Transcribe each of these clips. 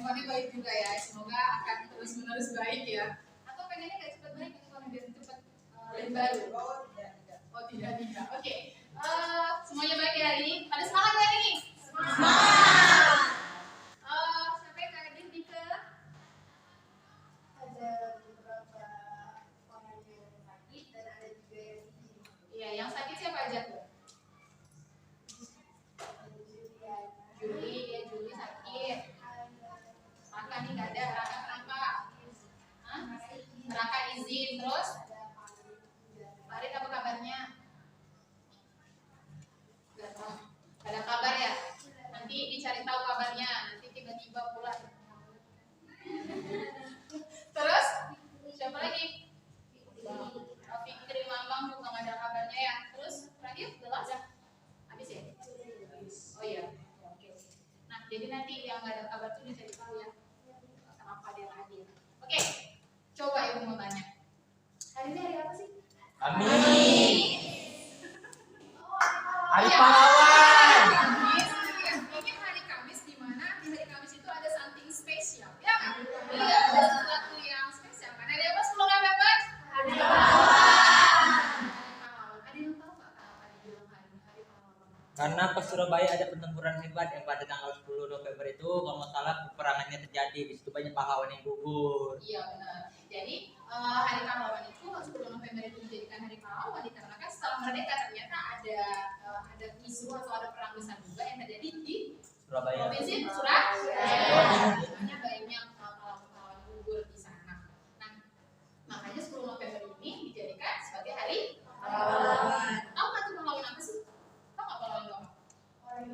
handphonenya baik juga ya. Semoga akan terus menerus baik ya. Atau pengennya nggak cepat baik handphone biar cepat lebih baru? Oh tidak. Oke. Semuanya baik ya hari ini. Pada semangat ya hari ini? Semangat. Siapa yang hadir di ke? Ada beberapa orang yang sakit dan ada juga yang iya, yang sakit siapa aja tuh? Juli sakit. Raka nih nggak ada. Raka kenapa? Hah? Raka izin. Terus? Farid apa kabarnya? Gak ada kabar ya? Nanti dicari tahu kabarnya. Nanti tiba-tiba pulang. Terus? Siapa lagi? Fikri Mambang juga nggak ada kabarnya ya. Terus? Terakhir? Jelas? Habis ya? Oh iya. Nah, jadi nanti yang nggak ada kabar tuh dicari tahu ya. Kenapa dia hadir? Oke. Coba ibu mau tanya. Hari ini hari apa sih? Amin. Hari pahlawan. Ini hari Kamis di mana di hari Kamis itu ada something spesial, ya nggak? Iya, ada sesuatu yang spesial. Karena ada apa 10 November? Hari pahlawan. Ada yang tahu nggak kenapa dibilang hari pahlawan? Karena pas Surabaya ada pertempuran hebat yang pada tanggal 10 November itu kalau nggak salah peperangannya terjadi, di situ banyak pahlawan yang gugur. Iya benar. Jadi hari pahlawan itu 10 November itu dijadikan hari pahlawan dikarenakan setelah merdeka ternyata ada isu atau ada perang besar juga yang terjadi di Surabaya. provinsi Surabaya. Makanya banyak pahlawan gugur di sana. Nah, makanya 10 November ini dijadikan sebagai hari pahlawan. Tahu nggak tuh pahlawan apa sih? Tahu nggak pahlawan apa? Orang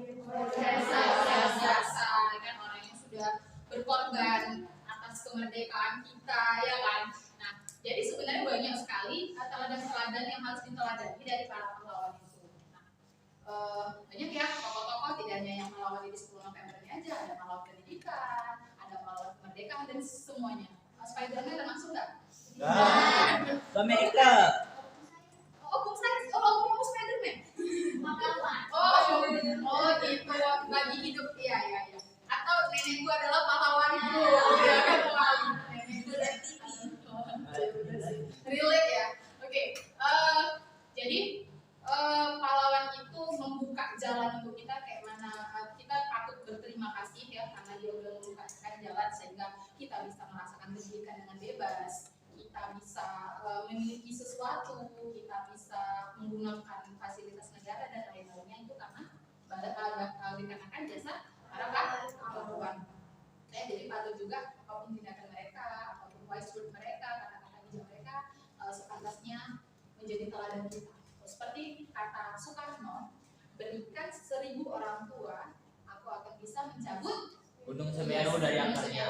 biasa, kan orang yang sudah berkorban atas kemerdekaan kita, ya kan? Nah, jadi sebenarnya banyak sekali teladan-teladan yang harus diteladani dari para pahlawan itu. Nah, banyak ya tokoh-tokoh, tidak hanya yang pahlawan di 10 November ini aja, ada pahlawan pendidikan, ada pahlawan kemerdekaan dan semuanya. Spider-Man termasuk nggak? Amerika. Bung Spider-Man. Oh gitu, bagi hidup ya. Atau nenek gua adalah pahlawanku. Ya kan nenek gua dari TV. Relate ya. Oke. Jadi pahlawan itu membuka jalan untuk kita kayak mana kita patut berterima kasih ya karena dia udah membukakan jalan sehingga kita bisa merasakan pendidikan dengan bebas. Kita bisa memiliki sesuatu, kita bisa menggunakan fasilitas negara dan lain-lainnya itu karena dikarenakan jasa para pahlawan. Jadi patut juga apapun tindakan mereka, apapun wise word mereka, kata-kata bijak mereka sepantasnya menjadi teladan kita. Seperti kata Soekarno, berikan 1000 orang tua, aku akan bisa mencabut Gunung Semeru dari akarnya.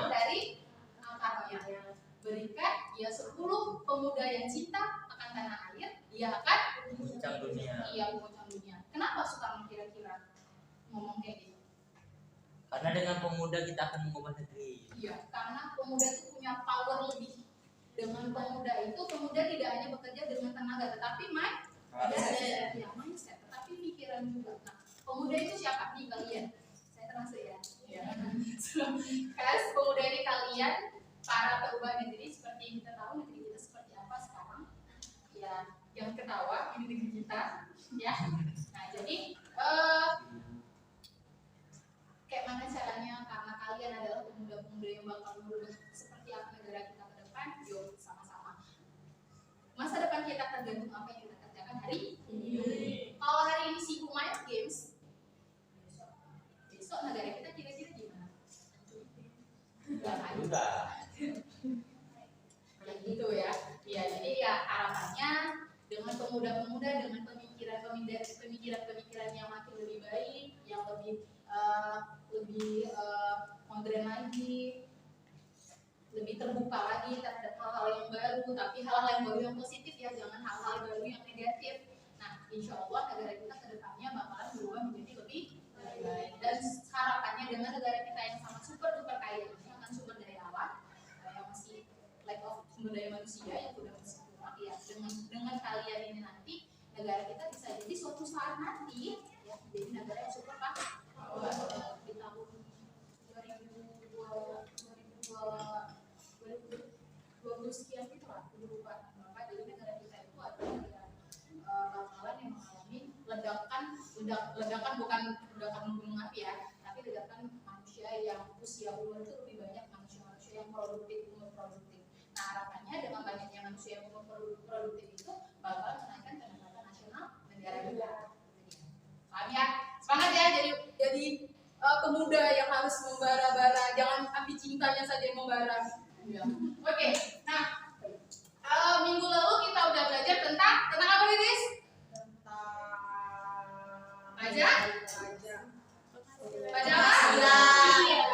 Berikan dia 10 pemuda yang cinta akan tanah air, dia akan Mengguncang dunia. Iya, mengguncang dunia. Kenapa Soekarno kira-kira ngomong kayak gitu? Karena dengan pemuda kita akan mengubah negeri. Iya, karena pemuda itu punya power lebih. Dengan pemuda itu, pemuda tidak hanya bekerja dengan tenaga, tetapi mindset, tetapi pikiran juga. Nah, pemuda itu siapa nih kalian? Saya termasuk ya. Kas pemuda ini kalian, para perubahan negeri seperti yang kita tahu negeri kita seperti apa sekarang. Ya, jangan ketawa, ini negeri kita, ya. Nah, jadi kayak mana caranya karena kalian adalah pemuda-pemuda yang bakal merubah seperti apa negara kita ke depan, yuk sama-sama. Masa depan kita tergantung apa yang kita kerjakan hari ini. Kalau hari ini sibuk main games, besok negara kita kira-kira gimana? Enggak. Kayak gitu ya. Ya, jadi ya harapannya dengan pemuda-pemuda dengan pemikiran yang makin lebih baik, yang lebih modern lagi, lebih terbuka lagi terhadap hal-hal yang baru, tapi hal-hal yang baru yang positif ya, jangan hal-hal baru yang negatif. Nah, insya Allah negara kita kedepannya bakalan berubah menjadi lebih baik. Dan harapannya dengan negara kita yang sangat super duper kaya ini akan sumber daya alam, yang masih lack of sumber daya manusia yang udah masih kurang ya. Dengan kalian ini nanti negara kita bisa jadi suatu saat nanti ya jadi negara yang super di tahun 2020 ledakan bukan ledakan gunung api ya, tapi ledakan manusia yang usia umur itu lebih banyak, manusia-manusia yang produktif, umur produktif. Nah harapannya dengan banyaknya manusia yang umur produktif itu bakal menaikkan pendapatan nasional negara juga. Paham ya? Semangat ya, jadi pemuda yang harus membara-bara, jangan api cintanya saja yang membara. Ya. Oke, nah minggu lalu kita udah belajar tentang apa nih, Riz? Pajak penghasilan.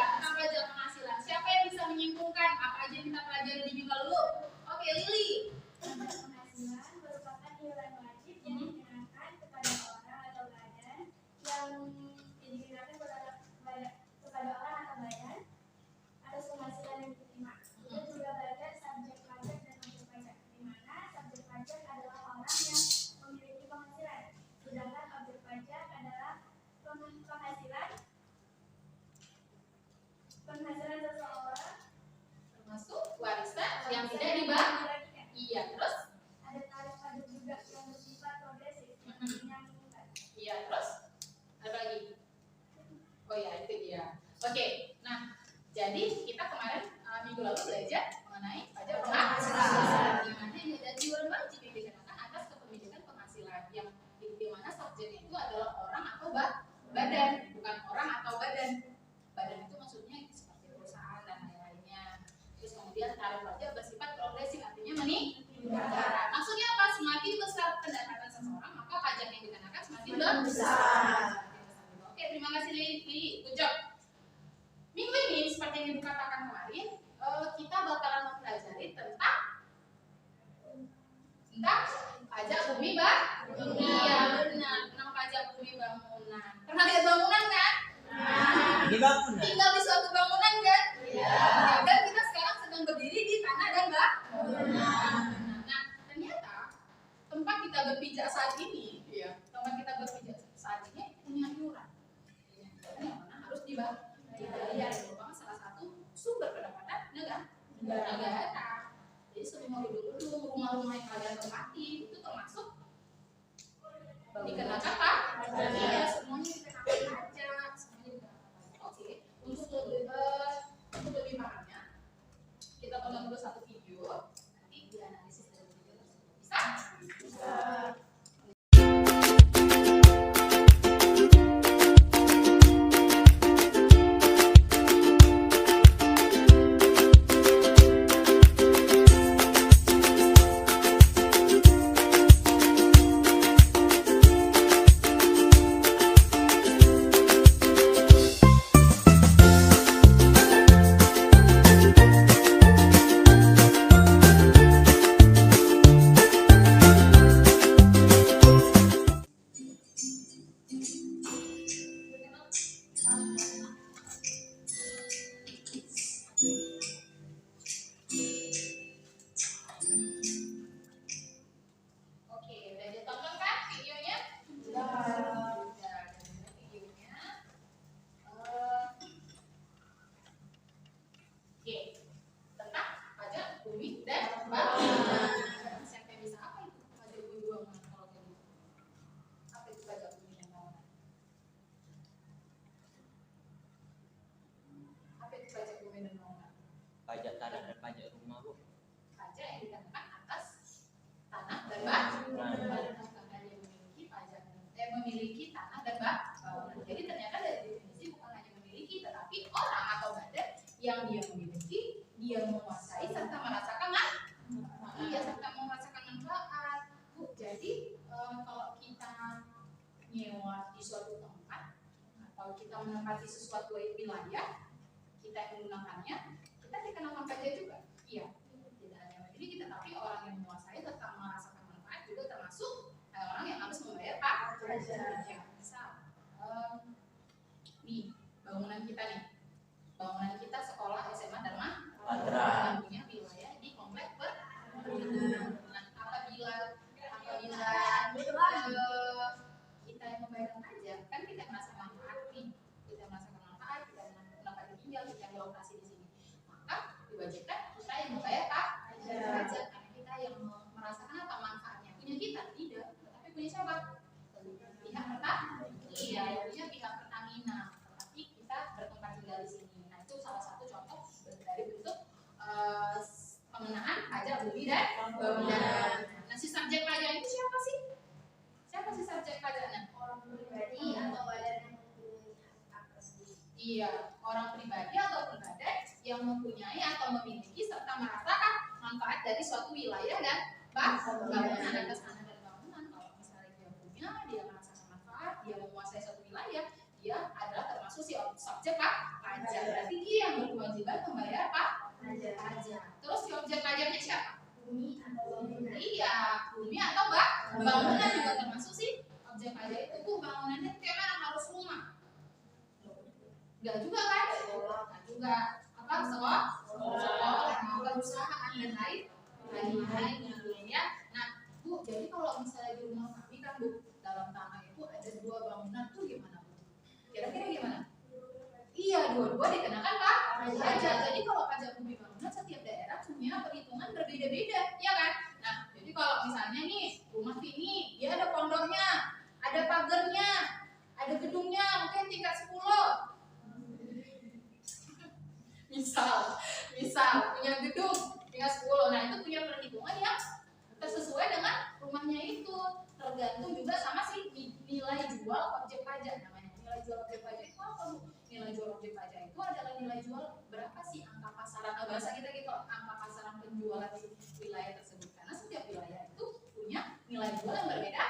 Tentang pajak penghasilan. Siapa yang bisa menyimpulkan apa aja yang kita pelajari di minggu lalu? Oke, Lili. Penghasilan merupakan iuran wajib yang dikenakan kepada orang atau badan kepada orang atau badan atas penghasilan yang diterima. Kita juga belajar subjek pajak dan objek pajak, di mana subjek pajak adalah orang yang memiliki penghasilan, sedangkan objek pajak adalah penghasilan seseorang Termasuk warisan yang tidak dibagikan. Iya, terus? Ada tarif pajak juga yang bersifat progresif, menyambungkan. Iya, terus? Ada lagi? Oh ya, itu dia. Oke, nah jadi kita kemarin minggu lalu belajar mengenai pajak penghasilan. Di mana ini ada iuran wajib yang dikenakan atas kepemilikan penghasilan, yang di mana subjeknya itu adalah orang atau badan, bukan orang atau badan. Badan itu maksudnya seperti perusahaan dan lain-lainnya. Terus kemudian tarif pajak bersifat progresif, artinya meningkat. Maksudnya apa? Semakin besar pendapatan seseorang, maka pajak yang dikenakan semakin besar. Oke, terima kasih Lili. Good job. Minggu ini seperti yang dikatakan kemarin, kita bakalan mempelajari tentang pajak bumi bangunan. Iya benar, tentang pajak bumi bangunan. Pernah lihat bangunan kan? Di bangunan. Tinggal di suatu bangunan kan? Iya. Dan kita sekarang sedang berdiri di tanah dan bangunan. Nah, ternyata tempat kita berpijak saat ini, tempat kita berpijak saat ini punya iuran. Yang mana harus dibayar. Merupakan salah satu sumber pendapatan negara. Jadi semua gedung-gedung, rumah-rumah yang kalian tempati itu termasuk dikenakan pajak. Ya, semuanya dikenakan pajak. Oke, untuk lebih pahamnya, kita tonton dulu satu video, nanti dianalisis dari video tersebut. Bisa? Pajak tanah dan pajak rumah, Bu. Pajak yang dikenakan atas tanah dan bangunan. Yang memiliki tanah dan bangunan. Jadi ternyata dari definisi bukan hanya memiliki, tetapi orang atau badan yang dia memiliki, dia menguasai serta merasakan manfaat. Bu, jadi kalau kita nyewa di suatu tempat atau kita menempati sesuatu wilayah, kita yang menggunakannya, kita dikenakan pajak juga. Iya, tidak hanya memiliki, tetapi orang yang menguasai serta merasakan manfaat juga termasuk orang yang harus membayar pajak. Ya, misal nih bangunan kita sekolah SMA Dharma Patra yang punya wilayah di komplek perguruan. Nah, apabila kita yang membayar pajak, kan kita merasa manfaat nih, kita mendapat tinggal, kita yang beroperasi di sini, maka diwajibkan kita yang membayar pajak karena kita yang merasakan apa manfaatnya. Punya kita tidak, tetapi punya siapa? Pihak Iya, yang punya pihak Pertamina, tetapi kita bertempat tinggal di sini. Nah, itu salah satu contoh dari bentuk pengenaan pajak bumi dan bangunan. Nah, si subjek pajak itu siapa sih? Siapa sih subjek pajaknya? Orang pribadi atau badan yang mempunyai hak atas. Iya, orang pribadi ataupun badan yang mempunyai atau memiliki serta merasakan manfaat dari suatu wilayah dan bangunan atas tanah dan bangunan. Kalau misalnya dia punya, dia merasakan manfaat, dia menguasai suatu wilayah, dia adalah termasuk si subjek pajak. Berarti dia yang berkewajiban membayar pajak. Terus si objek pajaknya siapa? Bumi atau bangunan. Iya, bumi atau bangunan juga termasuk sih objek pajak itu. Bu, bangunannya kayak mana? Harus rumah? Enggak juga kan? Enggak juga. Apa? Sekolah, perusahaan dan lain-lain gitu ya. Nah, Bu, jadi kalau misalnya di rumah kami kan Bu, dalam tanah itu ada 2 bangunan tuh gimana Bu? Kira-kira gimana? Iya, dua-dua dikenakan pajak. Jadi kalau pajak bumi bangunan setiap daerah punya perhitungan berbeda-beda, ya kan? Nah, jadi kalau misalnya nih rumah ini dia ada pondoknya, ada pagernya, ada gedungnya, mungkin tingkat 10. Misal punya gedung tingkat 10. Nah, itu punya perhitungan yang sesuai dengan rumahnya itu. Tergantung juga sama si nilai jual objek pajak namanya. Nilai jual objek pajak itu apa Bu? Nilai jual objek pajak itu adalah nilai jual berapa sih angka pasaran, bahasa kita gitu, angka pasaran penjualan di wilayah tersebut. Karena setiap wilayah itu punya nilai jual yang berbeda.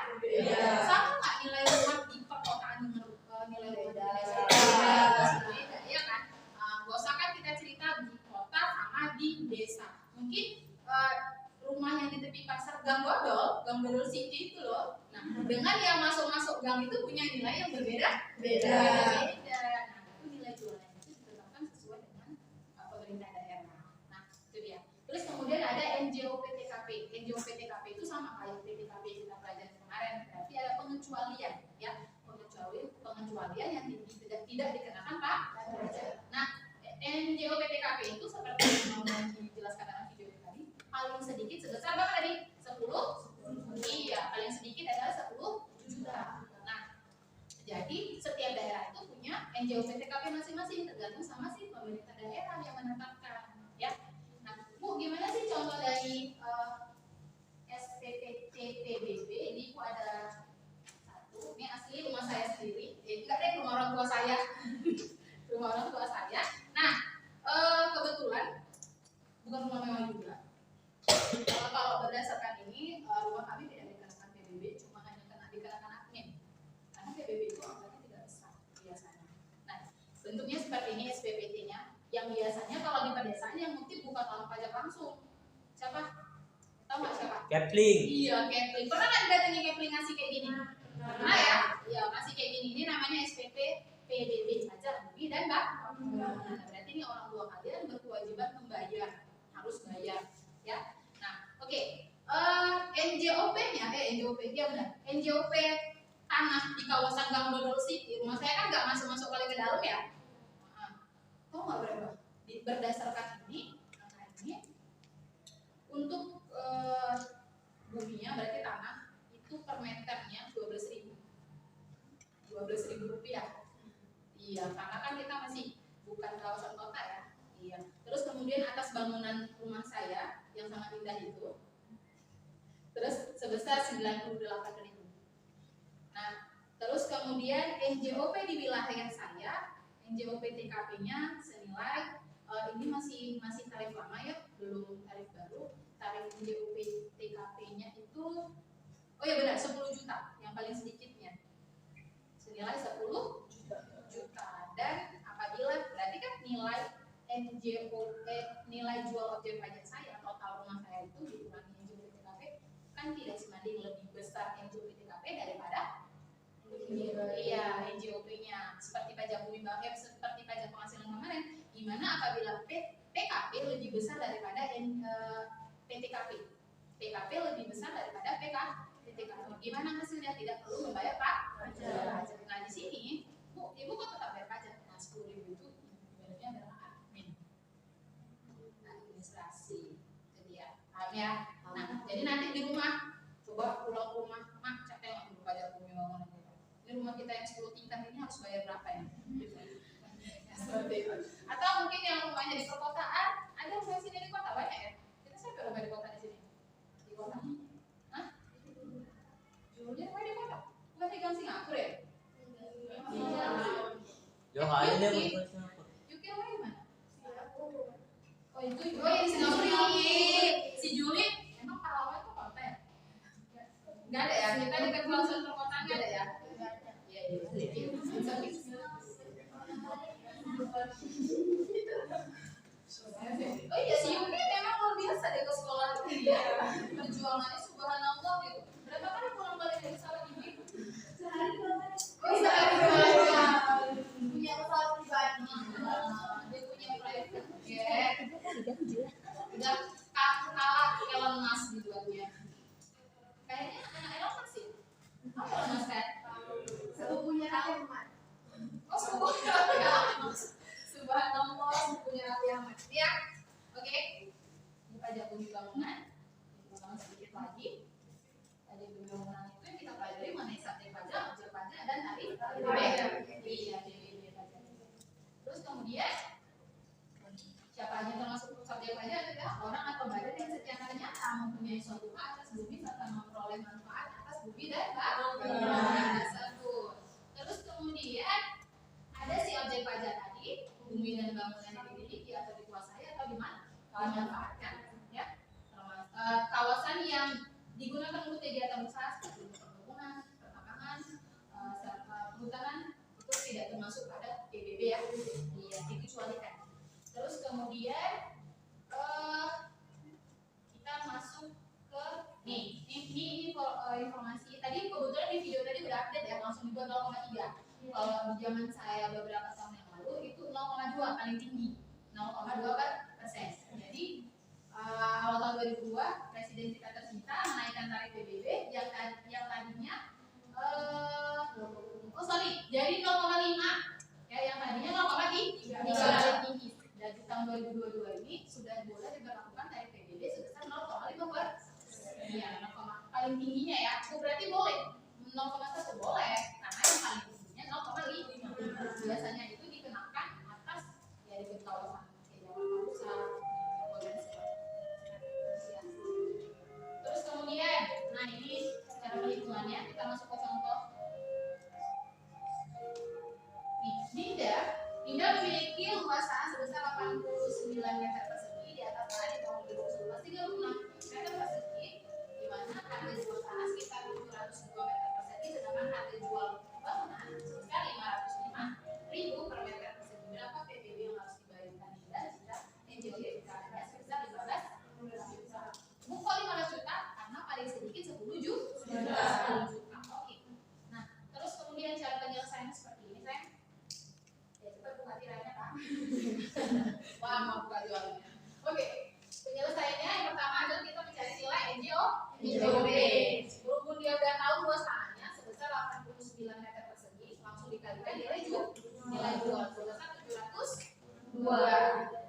Sama nggak nilai rumah di perkotaan dengan nilai rumah di desa? Beda, ya kan? Gak usah kan kita cerita di kota sama di desa. Mungkin rumah yang di tepi pasar Gang Dodol City itu loh. Nah, dengan yang masuk gang itu punya nilai yang berbeda. Nah, itu nilai jualnya itu ditetapkan sesuai dengan pemerintah daerah. Nah, itu dia. Terus kemudian ada NJOP TKP. NJOP TKP itu sama kayak PTKP yang kita pelajari kemarin. Berarti ada pengecualian, ya. Pengecualian yang tidak dikenakan pajak. Nah, NJOP TKP itu seperti yang dijelaskan dalam video tadi, paling sedikit sebesar berapa tadi? 10? Iya, paling sedikit adalah 10 juta. Nah, jadi setiap daerah itu punya NJOP TKP masing-masing, tergantung sama si pemerintah daerah yang menetapkan, ya. Nah, Bu, gimana sih contoh dari SPPT PBB? Ini Bu ada satu, ini asli rumah saya sendiri, enggak deh, rumah orang tua saya. Rumah orang tua saya. Nah, kebetulan bukan rumah mewah juga. Kalau berdasarkan ini, rumah kami tidak dikenakan PBB, cuma hanya dikenakan admin. Karena PBB itu anggarannya tidak besar biasanya. Nah, bentuknya seperti ini SPPT-nya. Yang biasanya kalau di pedesaan yang mungkin bukan orang pajak langsung. Siapa? Tahu nggak siapa? Kepling. Iya, Kepling. Pernah nggak didatangi Kepling ngasih kayak gini? Pernah ya? Iya, ngasih kayak gini. Ini namanya SPP PBB, pajak bumi dan bangunan. Nah, berarti ini orang tua kalian berkewajiban membayar, harus bayar, ya. Nah, oke. NJOP-nya, NJOP dia benar. NJOP tanah di kawasan Gang Dodol City. Rumah saya kan nggak masuk kali ke dalam ya. Tahu nggak berapa? Berdasarkan ini, untuk buminya berarti tanah itu per meternya 12.000 rupiah. Iya, karena kan kita masih bukan kawasan kota ya. Iya. Terus kemudian atas bangunan rumah saya yang sangat indah itu, terus sebesar 98.000. Nah, terus kemudian NJOP di wilayah saya, NJOP TKP-nya senilai ini masih tarif lama ya, belum tarif baru. Tarif NJOP TKP-nya itu, oh ya benar, 10 juta yang paling sedikitnya. Senilai 10 juta. Dan apabila berarti kan nilai nilai jual objek pajak saya, total rumah saya itu dikurangi NJOP TKP kan tidak sebanding lebih besar NJOP TKP daripada NJOP-nya. Seperti pajak bumi seperti pajak penghasilan kemarin, di mana apabila PKP lebih besar daripada PTKP. PKP lebih besar daripada PTKP. Gimana hasilnya? Tidak perlu membayar pajak. Nah, di sini Ibu kok tetap bayar pajak. Nah, 10.000 itu ibaratnya adalah admin, administrasi. Jadi ya, paham ya. Nah, jadi nanti di rumah coba pulang ke rumah, Mak, cek tengok dulu pajak bumi bangunan kita. Ini rumah kita yang 10 kita ini harus bayar berapa ya? Seperti itu. Atau mungkin yang rumahnya di perkotaan, ada rumah sini di kota banyak ya? Kita siapa rumah di kota di sini? Di kota? Hah? Jualnya rumah di kota? Bukan di Gang Singapura ya? Jauh aja deh Yuki. bukan Singapura. Yuki rumahnya di mana? Oh itu, oh ya di Singapura si Juli. Emang Palawan itu kota ya? Nggak ada ya? Kita dekat kawasan perkotaan nggak ada ya? Iya, iya. Oh iya si Yuki memang luar biasa deh ke sekolah dia. Perjuangannya subhanallah gitu. Berapa kali pulang balik dari sekolah ini? Sehari berapa? Oh sehari banyak. Punya pesawat pribadi. Dia punya private jet. Udah kalah Elon Musk dibuatnya. Kayaknya anak Elon Musk sih. Apa Elon Musk kan? Sepupunya Rahmat. Oh sepupunya Raffi Ahmad. Subhanallah sepupunya Raffi Ahmad. Ya, oke. Ini pajak bumi bangunan. Kita ulang sedikit lagi. Tadi bumi bangunan itu yang kita pelajari mengenai subjek pajak, objek pajak, dan tarif PBB. Iya, PBB pajak. Terus kemudian siapa aja termasuk subjek pajak adalah orang atau badan yang secara nyata mempunyai suatu hak atas bumi serta memperoleh manfaat atas bumi dan bangunan tersebut. Terus kemudian ada si objek pajak tadi, bumi dan bangunan yang dimiliki atau dikuasai atau dimanfaatkan, ya. Kawasan yang digunakan untuk kegiatan usaha seperti perkebunan, pertambangan, serta perhutanan itu tidak termasuk pada PBB ya, dikecualikan. Terus kemudian kita masuk ke ini informasi tadi kebetulan di video tadi udah update ya langsung dibuat 0,3. Kalau di zaman saya beberapa tahun yang lalu itu 0,2 paling tinggi 0,2%. Jadi awal tahun 2002 presiden kita tercinta menaikkan tarif PBB yang tadinya jadi 0,5 ya yang tadinya 0,3 paling tinggi. Dan di tahun 2022 ini sudah boleh diberlakukan tarif PBB sebesar 0,5%. Iya, 0, paling tingginya ya. Itu berarti boleh 0,1 boleh karena yang paling tingginya 0,5. Biasanya itu dikenakan atas ya di kawasan kegiatan usaha potensial. Terus kemudian, nah ini cara perhitungannya kita masuk ke contoh. Nih, Dinda memiliki luas tanah sebesar 89 meter persegi di atas tanah di tahun 2011 36 meter persegi, di mana harga jual tanah sekitar 702 meter persegi, sedangkan harga jual bangunan sebesar 505.000 per meter persegi. Berapa PBB yang harus dibayarkan Dinda jika NJOP dikalikan sebesar 15 juta? Bukan 15 juta karena paling sedikit 10 juta. Oke. Nah, terus kemudian cara penyelesaiannya seperti ini, sayang. Wah, mau buka jualannya. Oke, penyelesaiannya yang pertama adalah kita mencari nilai NJOP. Berhubung dia udah tahu luas tanahnya sebesar 89 meter persegi, langsung dikalikan nilai jual sebesar 702.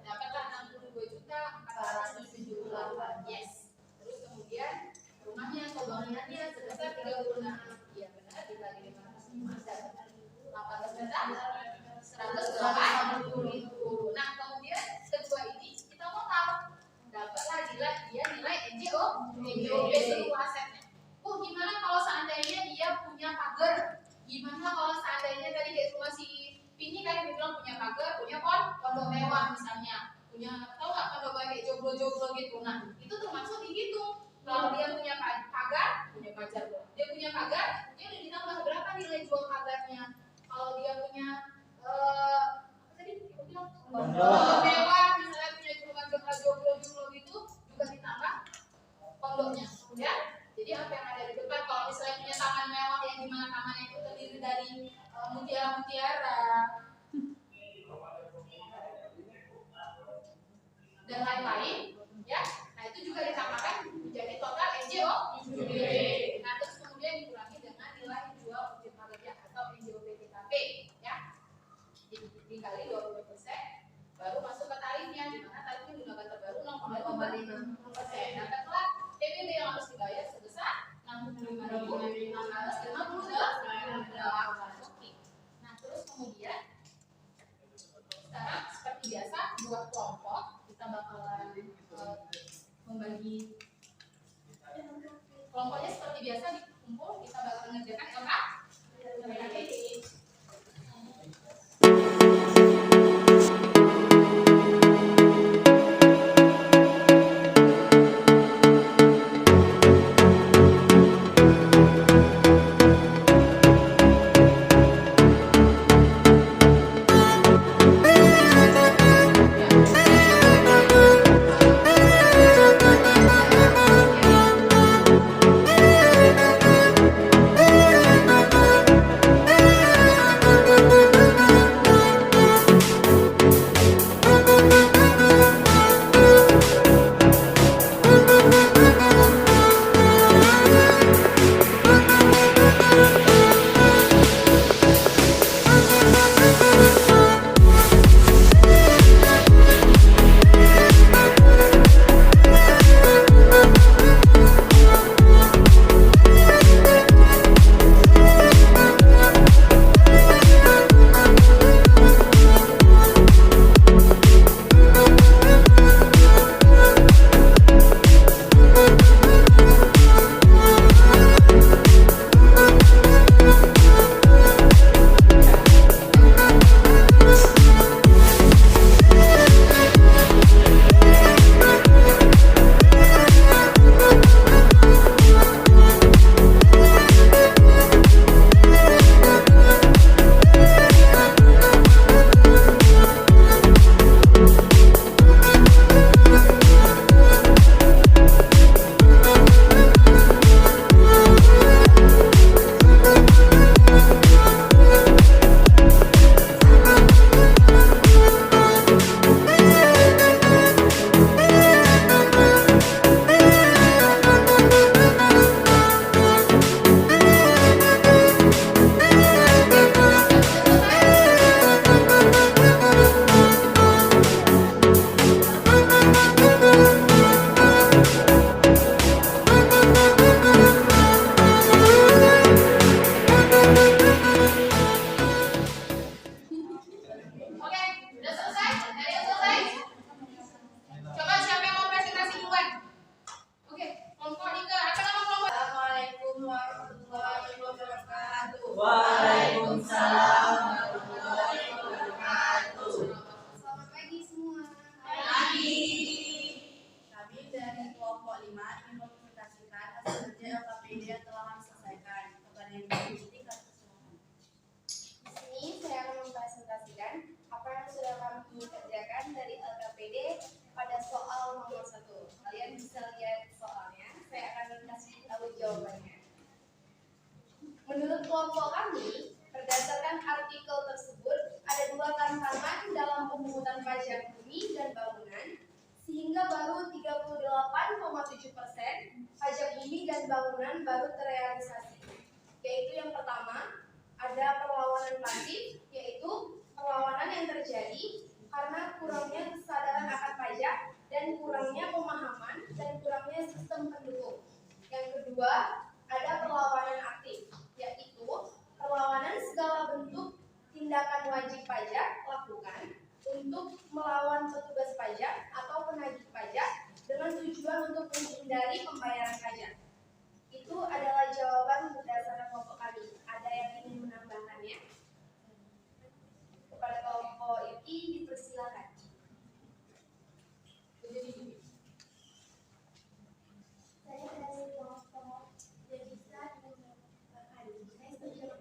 Dapatlah 62.478. Yes. Terus kemudian rumahnya atau bangunannya sebesar 36. Iya benar, dibagi 505 dan 18 meter. 180. Nah kemudian kedua ini kita mau tahu dapatlah nilai NJOP seluruh asetnya. Gimana kalau seandainya dia punya pagar? Gimana kalau seandainya tadi kayak rumah si Pini kan bilang punya pagar, punya pondok mewah misalnya, punya tahu nggak pondok kayak joglo gitu. Nah itu termasuk dihitung. Kalau dia punya pagar, dia punya pagar, dia udah ditambah berapa nilai jual pagarnya? Kalau dia punya pondok mewah misalnya punya rumah joglo gitu juga ditambah pondoknya ya. Jadi apa yang ada di depan kalau misalnya punya taman mewah yang dimana tamannya itu terdiri dari mutiara dan lain-lain ya. Nah itu juga ditambahkan menjadi total NJOP. Nah terus kemudian dikurangi dengan nilai jual objek pajak atau NJOP TKP ya. Dikali 20% baru masuk ke tarifnya, di mana tarifnya gunakan terbaru 0,5%. Dapatlah PBB yang harus dibayar sebesar 65.658. Oke. membuat kelompok, kita bakalan membagi kelompoknya seperti biasa dikumpul, kita bakal mengerjakan LKPD. Oke, udah selesai? Ada yang selesai? Coba siapa yang mau presentasi duluan? Oke, kelompok Nika, apa nama kelompok? Assalamualaikum warahmatullahi wabarakatuh. Waalaikumsalam warahmatullahi wabarakatuh. Selamat pagi semua. Pagi. Kami dari kelompok 5 ingin mempresentasikan hasil kerja LKPD yang telah kami selesaikan. Kepada yang mengikuti kami persilakan. Di sini saya akan mempresentasikan apa yang sudah kami kerjakan dari LKPD pada soal nomor 1. Kalian bisa lihat soalnya, saya akan kasih tahu jawabannya. Menurut kelompok kami, berdasarkan artikel tersebut, ada 2 tantangan dalam pemungutan pajak bumi dan bangunan, sehingga baru 38,7% pajak bumi dan bangunan baru terrealisasi. Yaitu yang pertama, ada perlawanan pasif, yaitu perlawanan yang terjadi karena kurangnya kesadaran akan pajak dan kurangnya pemahaman dan kurangnya sistem pendukung. Yang kedua, ada perlawanan aktif, yaitu perlawanan segala bentuk tindakan wajib pajak lakukan untuk melawan petugas pajak atau penagih pajak dengan tujuan untuk menghindari pembayaran pajak. Itu adalah jawaban berdasarkan kelompok kami. Ada yang ingin menambahkannya? Kepada kelompok ini dipersilakan. Saya dari kelompok Devisa dan Berkali. Saya setuju dengan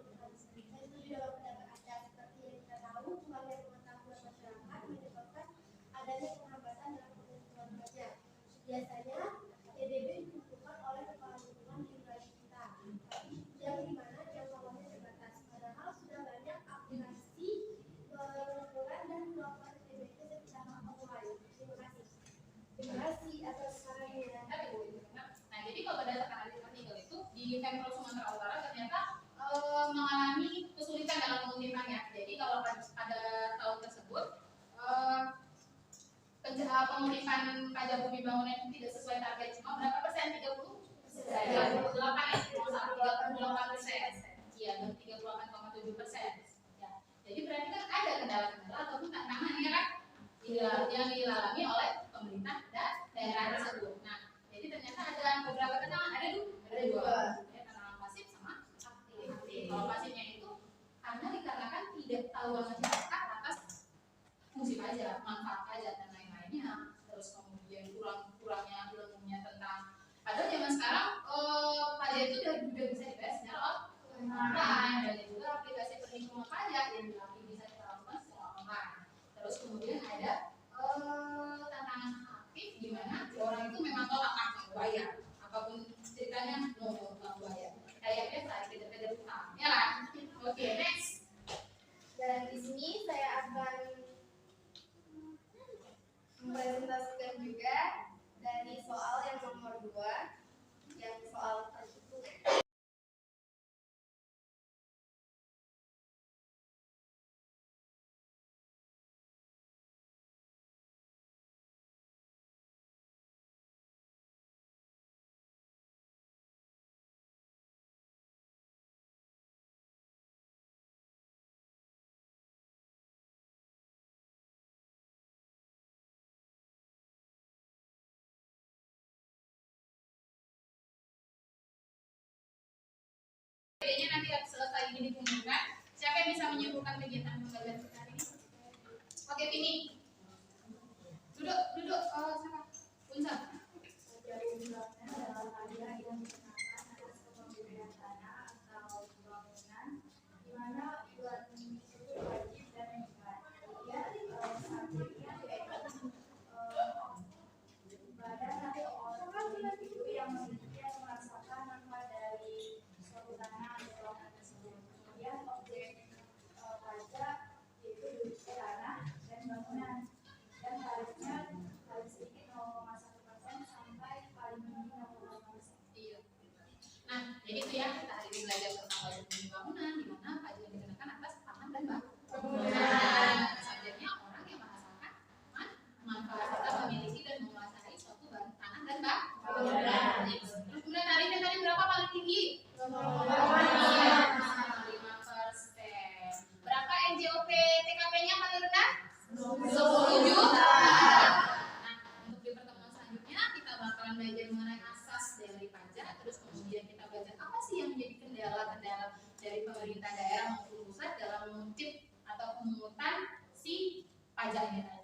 pendapat Anda. Seperti yang kita tahu, kurangnya pengetahuan masyarakat menyebabkan adanya penghambatan dalam penentuan pajak. Biasanya PDB ditentukan oleh kepala lingkungan di wilayah kita, yang dimana jangkauannya terbatas. Padahal sudah banyak aplikasi mengumpulkan dan melakukan PDB secara online. Terima kasih. Terima kasih atas sarannya. Nah, jadi kalau berdasarkan artikel itu di Pemprov Sumatera Utara ternyata mengalami kesulitan dalam pengutipannya. Jadi kalau pada tahun tersebut pengutipan pajak bumi bangunan itu tidak sesuai target, cuma berapa persen? 30? 38 ya, 38%. Iya, 38,7%. Ya. Jadi berarti kan ada kendala-kendala ataupun tantangan ya kan? yang dilalami oleh pemerintah daerah tersebut. Nah, jadi ternyata ada beberapa tantangan, ada dua, ya, tantangan pasif sama aktif. Kalau pasifnya itu karena dikarenakan tidak tahu masyarakat atas fungsi pajak, manfaat pajak dan lain-lainnya, terus kemudian kurangnya ilmunya tentang. Padahal zaman sekarang pajak itu udah bisa dibayar secara online, dan juga aplikasi perhitungan pajak yang bisa kita lakukan secara online. Terus kemudian ada tantangan aktif di mana orang itu memang akan membayar apapun ceritanya, mau bayar kayak biasa kita utang, ya kan? Oke, next. Dan di sini saya akan mempresentasikan juga dari soal yang nomor 2, yang soal tertutup. Kayaknya nanti selesai ini diumumkan. Siapa yang bisa menyimpulkan kegiatan pembelajaran kita hari ini? Oke, Vini. Duduk. Siapa? Unsa. Adalah pajak yang dikenakan atas kepemilikan tanah atau bangunan, di mana buat itu wajib dan mengikat. Kemudian subjeknya yaitu badan atau orang individu yang memiliki atau merasakan manfaat dari suatu tanah atau bangunan tersebut. Kemudian objek pajak yaitu tanah dan bangunan, dan tarifnya paling sedikit 0,1% sampai paling tinggi 0,5%. Iya. Nah, jadi itu ya, kita hari ini belajar tentang pajak bangunan, di mana pajak yang dikenakan atas tanah dan bangunan. Subjeknya orang yang merasakan manfaat serta memiliki dan menguasai suatu tanah dan bangunan. Terus kemudian tarifnya tadi berapa paling tinggi? 0,5%. Berapa NJOP TKP-nya paling rendah? 10 juta. Nah, untuk di pertemuan selanjutnya kita bakalan belajar mengenai asas dari pajak, terus kemudian kita belajar apa sih yang menjadi kendala-kendala dari pemerintah daerah maupun pusat dalam mengutip atau pemungutan si pajak ini.